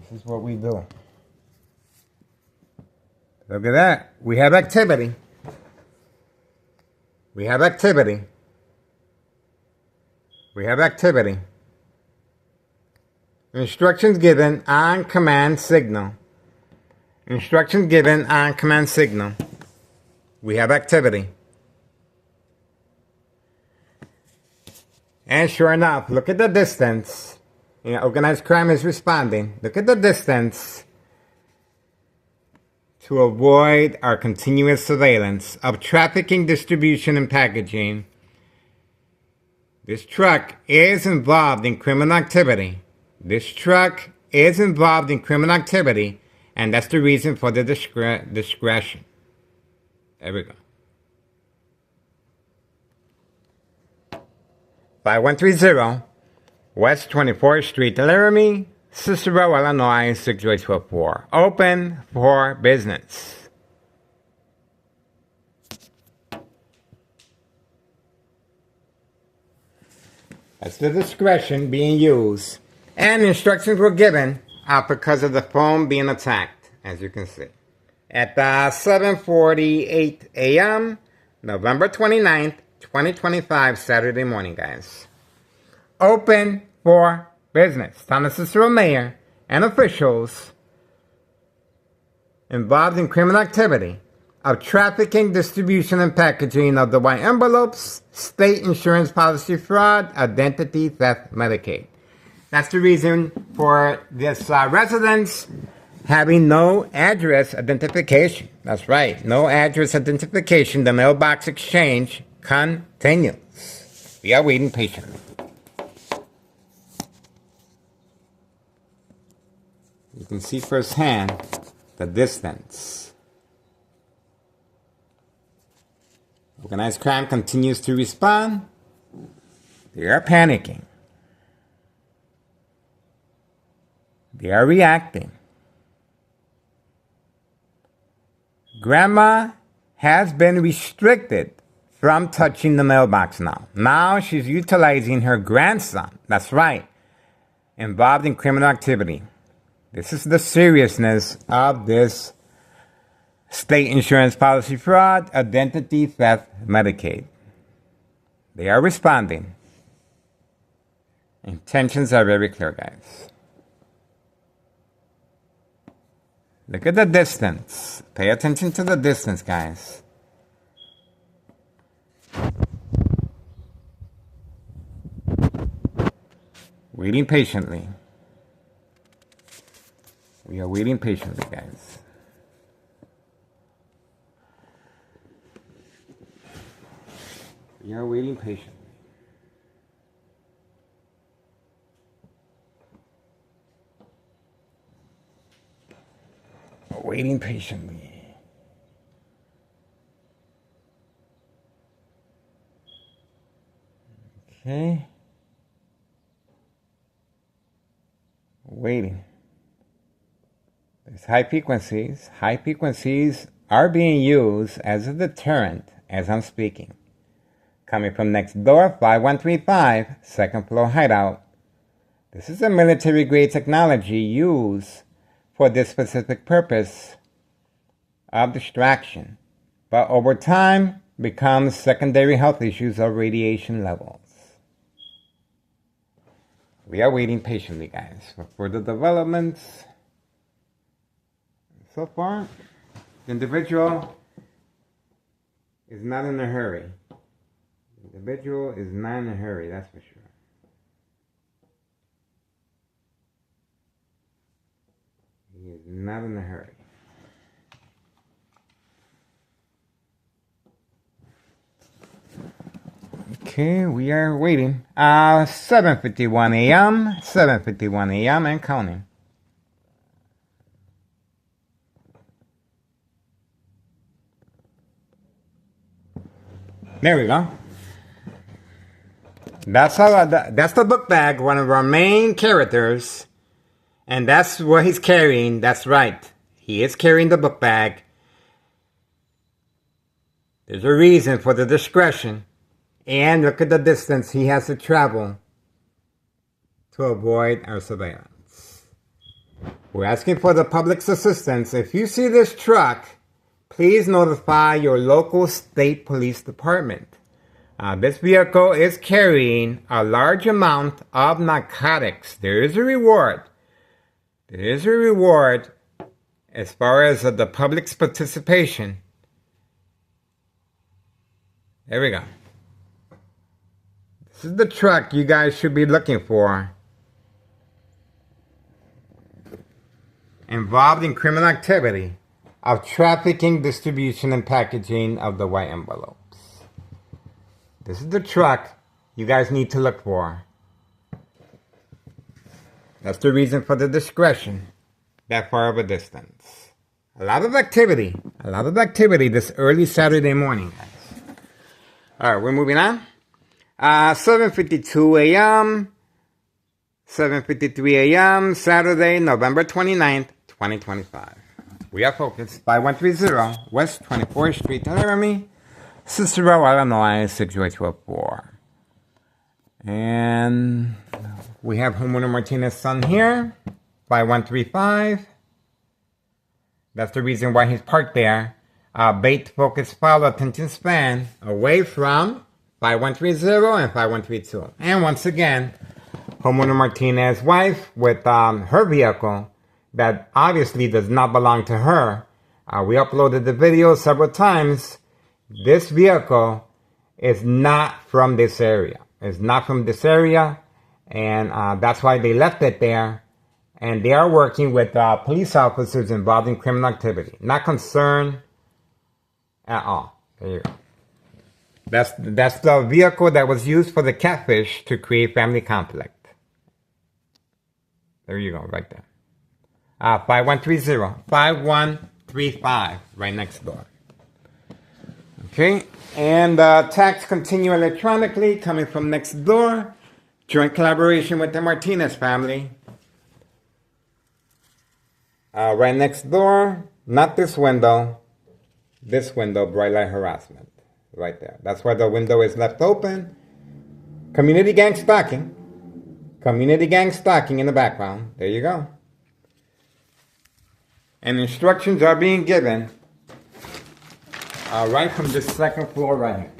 This is what we do. Look at that. We have activity. We have activity. We have activity. Instructions given on command signal. Instructions given on command signal. We have activity. And sure enough, look at the distance. Organized crime is responding. Look at the distance to avoid our continuous surveillance of trafficking, distribution, and packaging. This truck is involved in criminal activity. This truck is involved in criminal activity, and that's the reason for the discretion. There we go. 5130 West 24th Street, Laramie, Cicero, Illinois, 62824. Open for business. That's the discretion being used. And instructions were given because of the phone being attacked, as you can see. At 7:48 a.m., November 29th, 2025, Saturday morning, guys. Open for business. Thomas Cicero Mayor and officials involved in criminal activity of trafficking, distribution, and packaging of the white envelopes, state insurance policy fraud, identity theft, Medicaid. That's the reason for this residence having no address identification. That's right, no address identification. The mailbox exchange continues. We are waiting patiently. You can see firsthand the distance. Organized crime continues to respond. They are panicking. They are reacting. Grandma has been restricted from touching the mailbox now. Now she's utilizing her grandson, that's right, involved in criminal activity. This is the seriousness of this state insurance policy fraud, identity theft, Medicaid. They are responding. Intentions are very clear, guys. Look at the distance. Pay attention to the distance, guys. Waiting patiently. We are waiting patiently, guys. We are waiting patiently. Waiting patiently. Okay. Waiting. There's high frequencies. High frequencies are being used as a deterrent as I'm speaking. Coming from next door, 5135, second floor hideout. This is a military grade technology used for this specific purpose of distraction, but over time becomes secondary health issues of radiation levels. We are waiting patiently, guys, for further developments. So far, the individual is not in a hurry. The individual is not in a hurry, that's for sure. He is not in a hurry. Okay, we are waiting. 7:51 a.m. 7:51 a.m. and counting. There we go. That's the book bag, one of our main characters. And that's what he's carrying. That's right. He is carrying the book bag. There's a reason for the discretion. And look at the distance he has to travel to avoid our surveillance. We're asking for the public's assistance. If you see this truck, please notify your local state police department. This vehicle is carrying a large amount of narcotics. There is a reward. There is a reward as far as the public's participation. There we go. This is the truck you guys should be looking for. Involved in criminal activity of trafficking, distribution, and packaging of the white envelopes. This is the truck you guys need to look for. That's the reason for the discretion that far of a distance. A lot of activity this early Saturday morning, guys. All right, we're moving on. 7:52 a.m., 7:53 a.m., Saturday, November 29th, 2025. We are focused. 5130 West 24th Street, Laramie, Cicero, Illinois, 60824. And we have homeowner Martinez's son here, 5135. That's the reason why he's parked there. Bait, focus, follow, attention span, away from 5130 and 5132. And once again, homeowner Martinez's wife with her vehicle that obviously does not belong to her. We uploaded the video several times. This vehicle is not from this area. It's not from this area, and that's why they left it there. And they are working with police officers involved in criminal activity. Not concerned at all. There you go. That's the vehicle that was used for the catfish to create family conflict. There you go, right there. 5130, 5135, right next door. Okay, and tax continue electronically coming from next door. Joint collaboration with the Martinez family. Right next door, not this window, bright light harassment. Right there. That's why the window is left open. Community gang stalking. Community gang stalking in the background. There you go. And instructions are being given right from the second floor right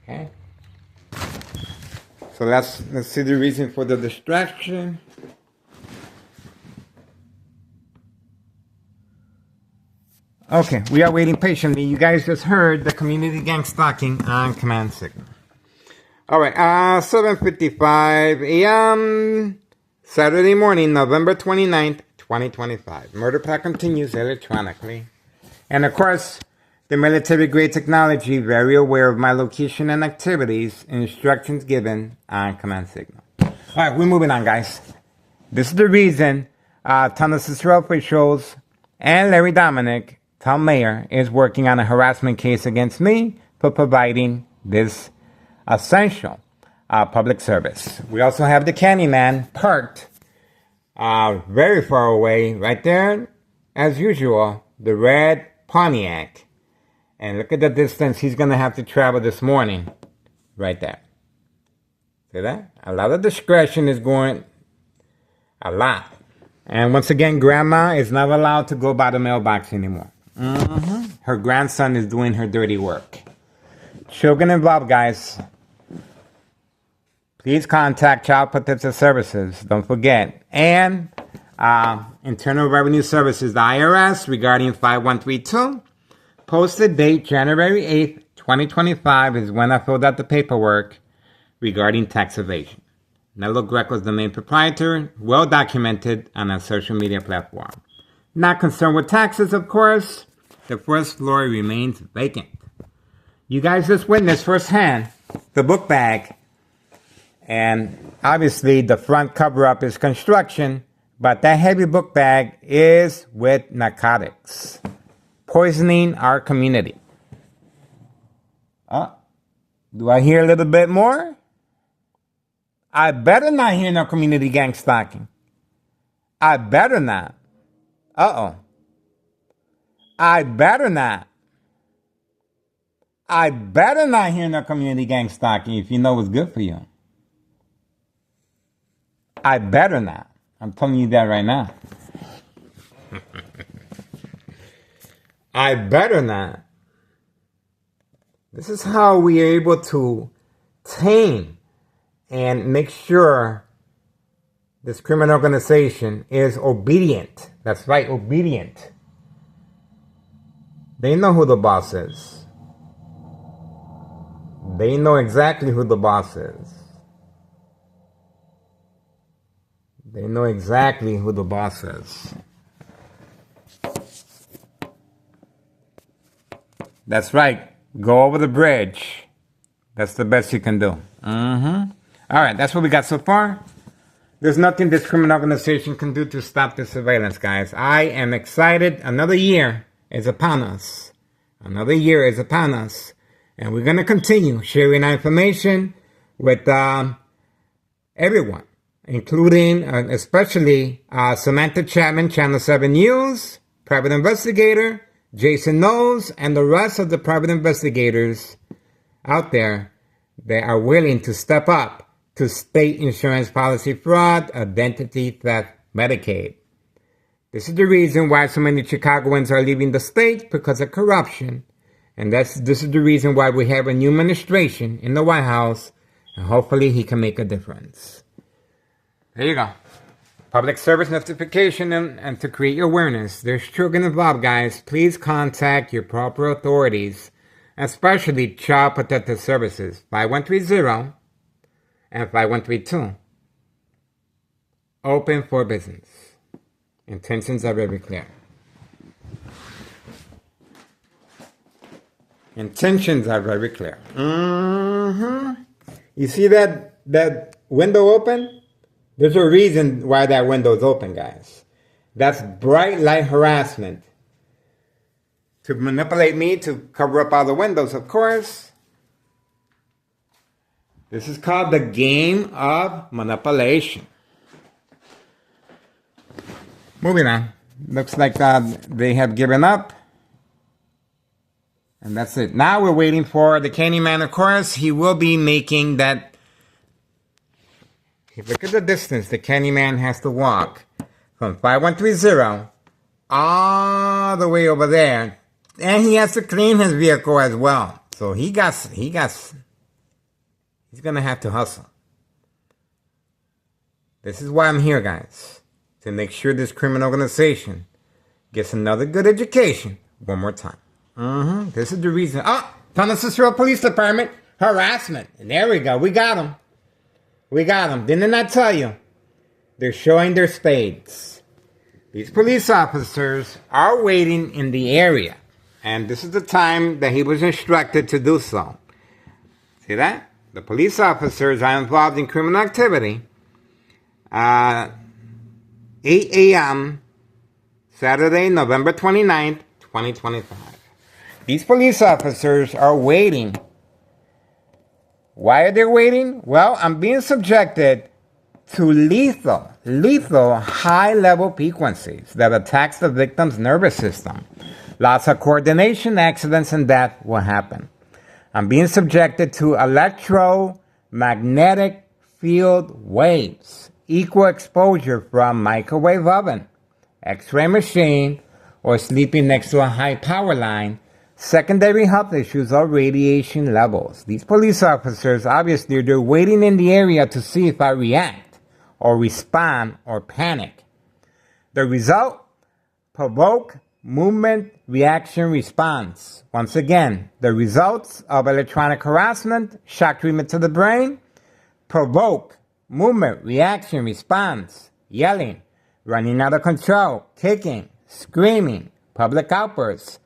here. Okay. So let's see the reason for the distraction. Okay, we are waiting patiently. You guys just heard the community gang stalking on command signal. All right, 7:55 a.m. Saturday morning, November 29th, 2025. Murder plot continues electronically. And of course, the military-grade technology, very aware of my location and activities, instructions given on command signal. All right, we're moving on, guys. This is the reason ton of Cicero officials and Larry Dominic, town mayor, is working on a harassment case against me for providing this essential public service. We also have the Candyman parked very far away, right there, as usual, the red Pontiac. And look at the distance he's going to have to travel this morning, right there. See that? A lot of discretion is going, a lot. And once again, Grandma is not allowed to go by the mailbox anymore. Her grandson is doing her dirty work. Children involved, guys. Please contact Child Protective Services. Don't forget. And Internal Revenue Services, the IRS, regarding 5132. Posted date January 8th, 2025 is when I filled out the paperwork regarding tax evasion. Nello Greco is the main proprietor, well documented on a social media platform. Not concerned with taxes, of course. The first floor remains vacant. You guys just witnessed firsthand the book bag. And obviously the front cover-up is construction, but that heavy book bag is with narcotics, poisoning our community. Do I hear a little bit more? I better not hear no community gang stalking. I better not. I better not. I better not hear no community gang stalking if you know what's good for you. I better not. I'm telling you that right now. I better not. This is how we are able to tame and make sure this criminal organization is obedient. That's right, obedient. They know who the boss is. They know exactly who the boss is. They know exactly who the boss is. That's right. Go over the bridge. That's the best you can do. All right, that's what we got so far. There's nothing this criminal organization can do to stop this surveillance, guys. I am excited. Another year is upon us. Another year is upon us. And we're going to continue sharing our information with everyone, including, especially Samantha Chapman, Channel 7 News, private investigator, Jason Knowles, and the rest of the private investigators out there that are willing to step up to state insurance policy fraud, identity theft, Medicaid. This is the reason why so many Chicagoans are leaving the state, because of corruption. And this is the reason why we have a new administration in the White House, and hopefully he can make a difference. There you go. Public service notification and to create your awareness. There's children involved, guys. Please contact your proper authorities, especially Child Protective Services, 5130 and 5132. Open for business. Intentions are very clear. Intentions are very clear. You see that window open? There's a reason why that window is open, guys. That's bright light harassment. To manipulate me to cover up all the windows, of course. This is called the game of manipulation. Moving on. Looks like they have given up. And that's it. Now we're waiting for the Candyman, of course. He will be making that. Look at the distance the Candyman has to walk from 5130 all the way over there. And he has to clean his vehicle as well. So he's gonna have to hustle. This is why I'm here, guys. To make sure this criminal organization gets another good education one more time. This is the reason. Tunnel Cicero Police Department, harassment. And there we go. We got them. We got them. Didn't I tell you? They're showing their spades. These police officers are waiting in the area. And this is the time that he was instructed to do so. See that? The police officers are involved in criminal activity. 8 a.m. Saturday, November 29th, 2025. These police officers are waiting. Why are they waiting? Well, I'm being subjected to lethal high-level frequencies that attacks the victim's nervous system. Lots of coordination, accidents, and death will happen. I'm being subjected to electromagnetic field waves, equal exposure from microwave oven, X-ray machine, or sleeping next to a high power line, secondary health issues, or radiation levels. These police officers, obviously, they're waiting in the area to see if I react or respond or panic. The result? Provoke movement, reaction, response. Once again, the results of electronic harassment, shock treatment to the brain, provoke movement, reaction, response, yelling, running out of control, kicking, screaming, public outbursts,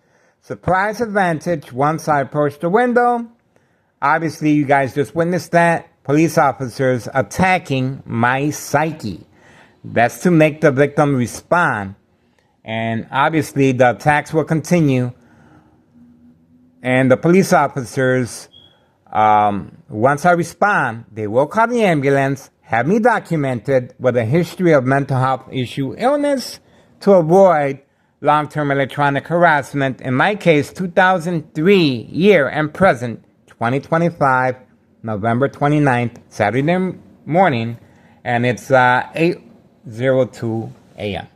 surprise advantage once I approach the window. Obviously, you guys just witnessed that. Police officers attacking my psyche. That's to make the victim respond. And obviously, the attacks will continue. And the police officers, once I respond, they will call the ambulance, have me documented with a history of mental health issue illness to avoid long-term electronic harassment. In my case, 2003 year and present, 2025, November 29th, Saturday morning. And it's 8 10:02 a.m.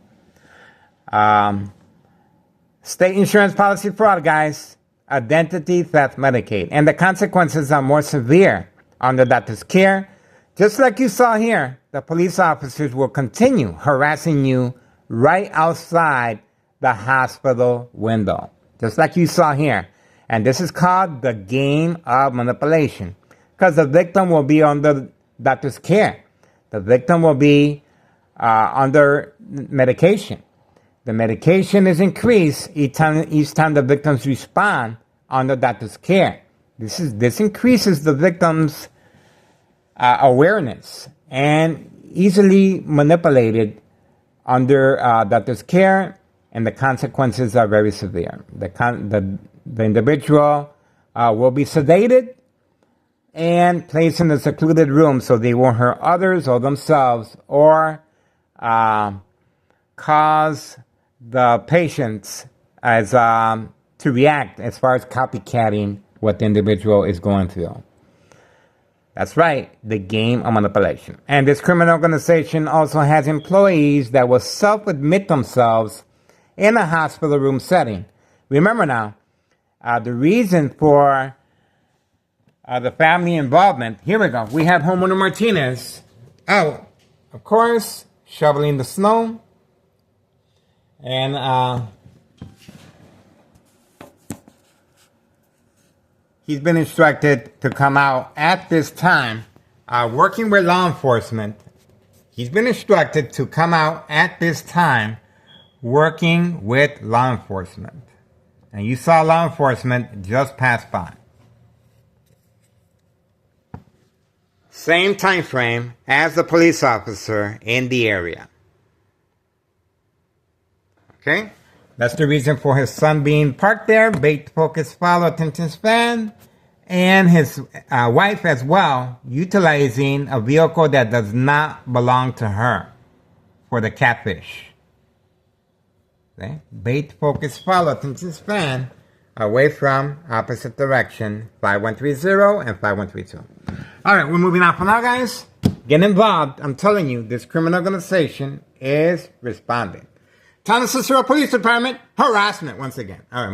State insurance policy fraud, guys. Identity theft Medicaid. And the consequences are more severe under doctor's care. Just like you saw here, the police officers will continue harassing you right outside the hospital window. Just like you saw here. And this is called the game of manipulation. Because the victim will be under doctor's care. The victim will be under medication. The medication is increased each time the victims respond under doctor's care. This increases the victim's awareness and easily manipulated under doctor's care, and the consequences are very severe. The individual will be sedated and placed in a secluded room so they won't hurt others or themselves or cause the patients to react as far as copycatting what the individual is going through. That's right, the game of manipulation. And this criminal organization also has employees that will self-admit themselves in a hospital room setting. Remember now, the reason for the family involvement, here we go. We have Homeowner Martinez out, of course, shoveling the snow. And he's been instructed to come out at this time, working with law enforcement. He's been instructed to come out at this time, working with law enforcement. And you saw law enforcement just pass by. Same time frame as the police officer in the area. Okay? That's the reason for his son being parked there. Bait, focus, follow, attention span. And his wife as well, utilizing a vehicle that does not belong to her for the catfish. Okay? Bait, focus, follow, attention span. Away from opposite direction, 5130 and 5132. All right, we're moving on for now, guys. Get involved. I'm telling you, this criminal organization is responding. Town of Cicero Police Department, harassment once again. All right,